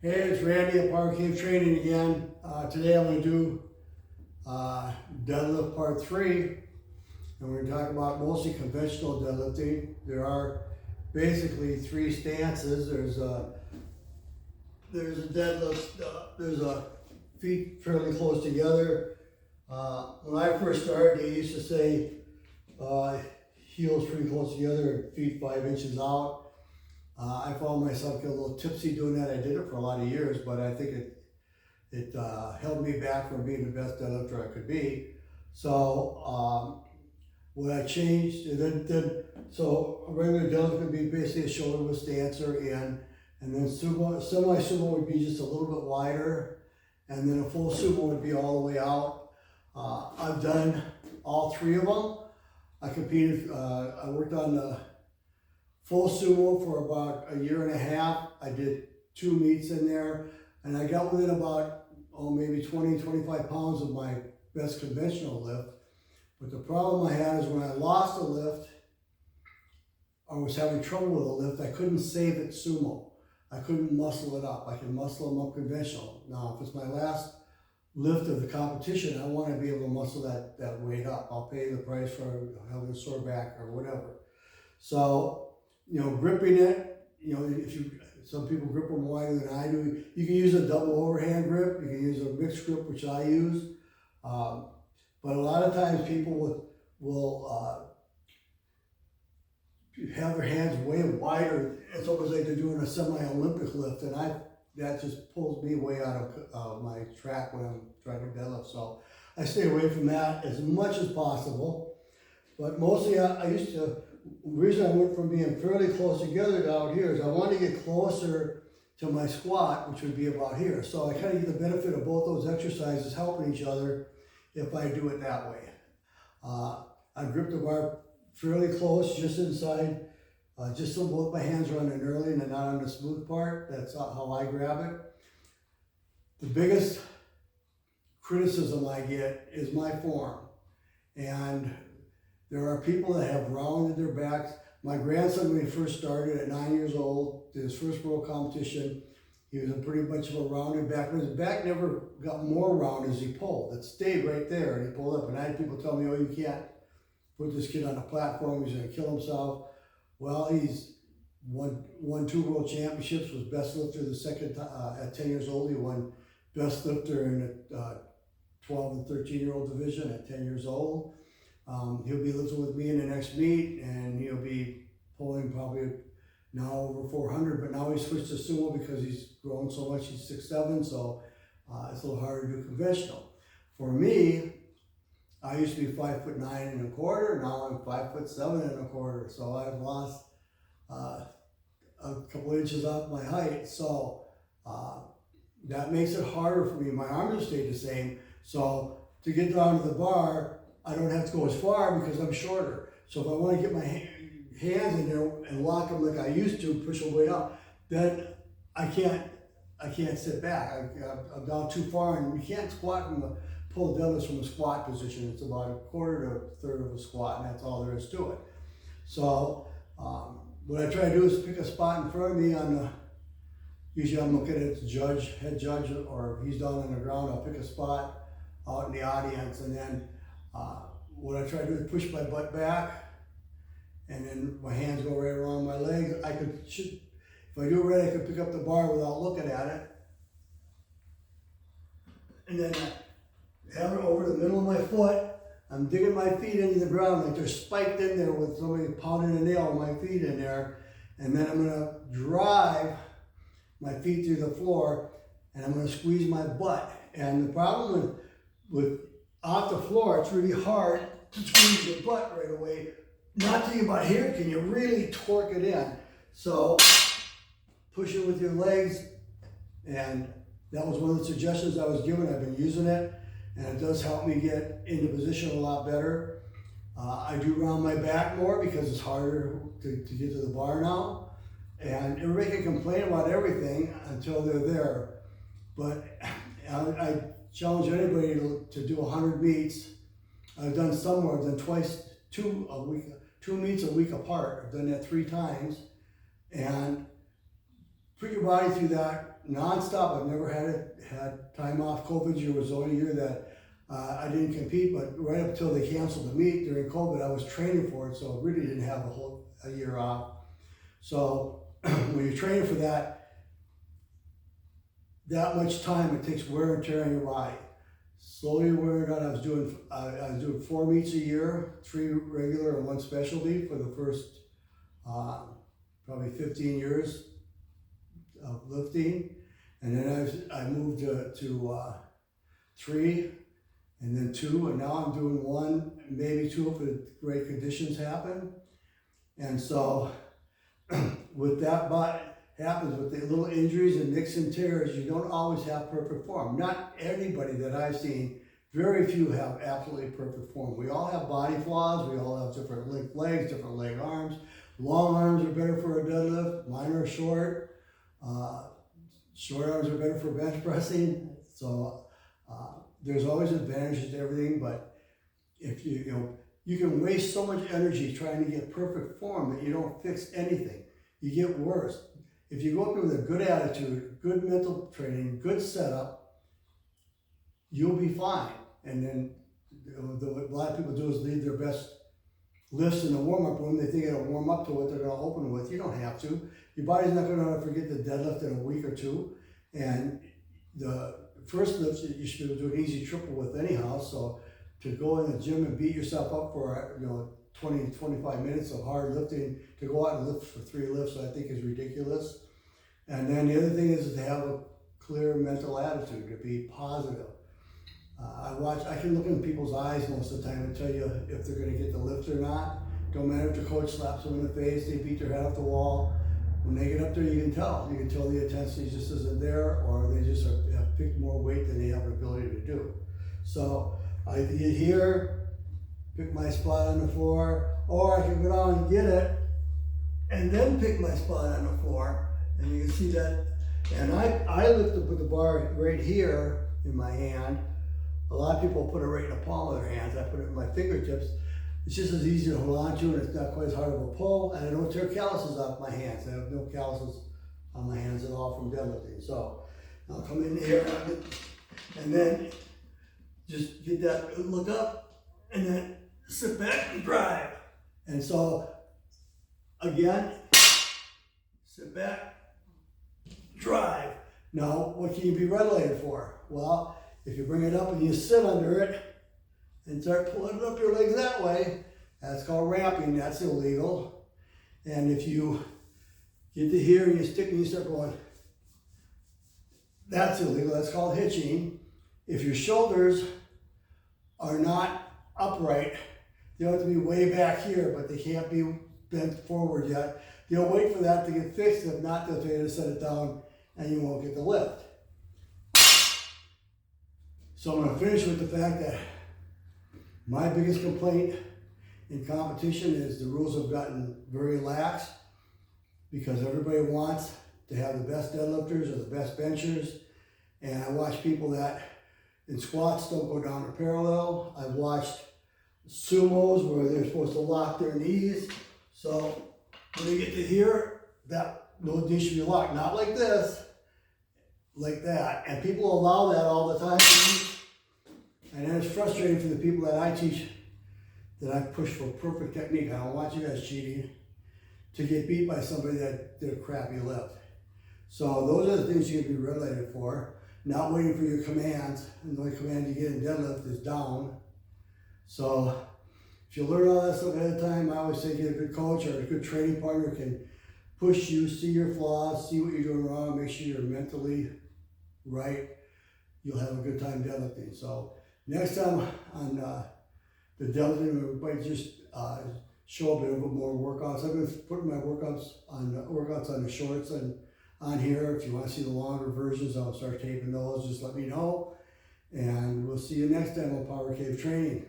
Hey, it's Randy at Power Cave Training again. Today I'm going to do deadlift part 3, and we're going to talk about mostly conventional deadlifting. There are basically 3 stances. There's a deadlift, there's a feet fairly close together. When I first started, they used to say heels pretty close together, feet 5 inches out. I found myself getting a little tipsy doing that. I did it for a lot of years, but I think it held me back from being the best deadlifter I could be. So what I changed, so a regular deadlift would be basically a shoulder width stancer, and then semi-sumo would be just a little bit wider, and then a full sumo would be all the way out. I've done all 3 of them. I competed, I worked on the full sumo for about a year and a half. I did 2 meets in there, and I got within about, maybe 20, 25 pounds of my best conventional lift. But the problem I had is when I lost a lift, or was having trouble with a lift, I couldn't save it sumo. I couldn't muscle it up. I can muscle them up conventional. Now, if it's my last lift of the competition, I want to be able to muscle that weight up. I'll pay the price for having a sore back or whatever. So, gripping it, some people grip them wider than I do. You can use a double overhand grip. You can use a mixed grip, which I use. But a lot of times people will have their hands way wider. It's almost like they're doing a semi-Olympic lift, and that just pulls me way out of my track when I'm trying to deadlift. So I stay away from that as much as possible. But mostly I used to, the reason I went from being fairly close together down here is I wanted to get closer to my squat, which would be about here. So I kind of get the benefit of both those exercises helping each other if I do it that way. I grip the bar fairly close, just inside, just so both my hands are on the knurling and not on the smooth part. That's how I grab it. The biggest criticism I get is my form. And there are people that have rounded their backs. My grandson, when he first started at 9 years old, did his first world competition, he was pretty much of a rounded back, but his back never got more round as he pulled. It stayed right there, and he pulled up. And I had people tell me, oh, you can't put this kid on a platform, he's gonna kill himself. Well, he's won 2 world championships, was best lifter the second time, at 10 years old. He won best lifter in the 12 and 13-year-old division at 10 years old. He'll be lifting with me in the next meet, and he'll be pulling probably now over 400, but now he's switched to sumo because he's grown so much. He's 6'7", so it's a little harder to do conventional. For me, I used to be 5'9" and a quarter. Now I'm 5'7" and a quarter. So I've lost a couple inches off my height. So that makes it harder for me. My arms have stayed the same. So to get down to the bar, I don't have to go as far because I'm shorter. So if I want to get my hands in there and lock them like I used to, push them way up, then I can't sit back. I'm down too far, and you can't squat pull deadlifts from a squat position. It's about a quarter to a third of a squat, and that's all there is to it. So what I try to do is pick a spot in front of me usually I'm looking at the head judge, or if he's down on the ground, I'll pick a spot out in the audience, and then what I try to do is push my butt back, and then my hands go right around my legs. If I do it right, I could pick up the bar without looking at it, and then have it over the middle of my foot. I'm digging my feet into the ground like they're spiked in there with somebody pounding a nail on my feet in there, and then I'm gonna drive my feet through the floor, and I'm gonna squeeze my butt. And the problem with off the floor, it's really hard to squeeze your butt right away. Not till about here can you really torque it in. So push it with your legs, and that was one of the suggestions I was given. I've been using it, and it does help me get into position a lot better. I do round my back more because it's harder to get to the bar now. And everybody can complain about everything until they're there. But I challenge anybody to do 100 meets. I've done some more. I've done 2 meets a week apart. I've done that 3 times. And put your body through that nonstop. I've never had time off. COVID year was the only year that I didn't compete, but right up until they canceled the meet during COVID, I was training for it, so I really didn't have a year off. So when you're training for that much time, it takes wear and tear on your body. Slowly wearing out. I was doing 4 meets a year, 3 regular and 1 specialty for the first probably 15 years of lifting, and then I moved to 3, and then 2, and now I'm doing 1, maybe 2 if the great conditions happen. And so with that, what happens with the little injuries and nicks and tears, you don't always have perfect form. Not anybody that I've seen, very few have absolutely perfect form. We all have body flaws, we all have different length legs, different leg arms. Long arms are better for a deadlift, mine are short. Short arms are better for bench pressing. So there's always advantages to everything, but if you can waste so much energy trying to get perfect form that you don't fix anything. You get worse. If you go up there with a good attitude, good mental training, good setup, you'll be fine. And then what a lot of people do is leave their best lifts in the warm-up room. They think it'll warm up to what they're going to open with. You don't have to. Your body's not going to forget the deadlift in a week or 2. And the first lifts that you should be able to do an easy triple with anyhow. So to go in the gym and beat yourself up for 20, 25 minutes of hard lifting, to go out and lift for 3 lifts, I think is ridiculous. And then the other thing is to have a clear mental attitude, to be positive. I can look in people's eyes most of the time and tell you if they're going to get the lift or not. Don't matter if the coach slaps them in the face, they beat their head off the wall. When they get up there, you can tell. You can tell the intensity just isn't there, or they just have picked more weight than they have an ability to do. So I can get here, pick my spot on the floor, or I can go down and get it, and then pick my spot on the floor. And you can see that. And I lift up with the bar right here in my hand. A lot of people put it right in the palm of their hands. I put it in my fingertips. It's just as easy to hold on to, and it's not quite as hard of a pull, and I don't tear calluses off my hands. I have no calluses on my hands at all from deadlifting. So I'll come in here and then just get that, look up, and then sit back and drive. And so again, sit back, drive. Now, what can you be red lighted for? Well, if you bring it up and you sit under it and start pulling up your legs that way, that's called ramping. That's illegal. And if you get to here and you stick and you start going, that's illegal. That's called hitching. If your shoulders are not upright, they have to be way back here, but they can't be bent forward yet. They'll wait for that to get fixed. If not, they'll tell you to set it down and you won't get the lift. So I'm going to finish with the fact that my biggest complaint in competition is the rules have gotten very lax because everybody wants to have the best deadlifters or the best benchers. And I watch people that in squats don't go down to parallel. I've watched sumos where they're supposed to lock their knees. So when you get to here, that those knees should be locked, not like this, like that. And people allow that all the time. And then it's frustrating for the people that I teach, that I push for perfect technique. I don't want you guys cheating to get beat by somebody that did a crappy lift. So those are the things you can be red lighted for. Not waiting for your commands, and the only command you get in deadlift is down. So if you learn all that stuff ahead of time, I always say get a good coach or a good training partner who can push you, see your flaws, see what you're doing wrong, make sure you're mentally right. You'll have a good time deadlifting. So next time on the deadlifting, we might just show a bit of more workouts. I've been putting my workouts on the shorts and on here. If you want to see the longer versions, I'll start taping those. Just let me know. And we'll see you next time on Power Cave Training.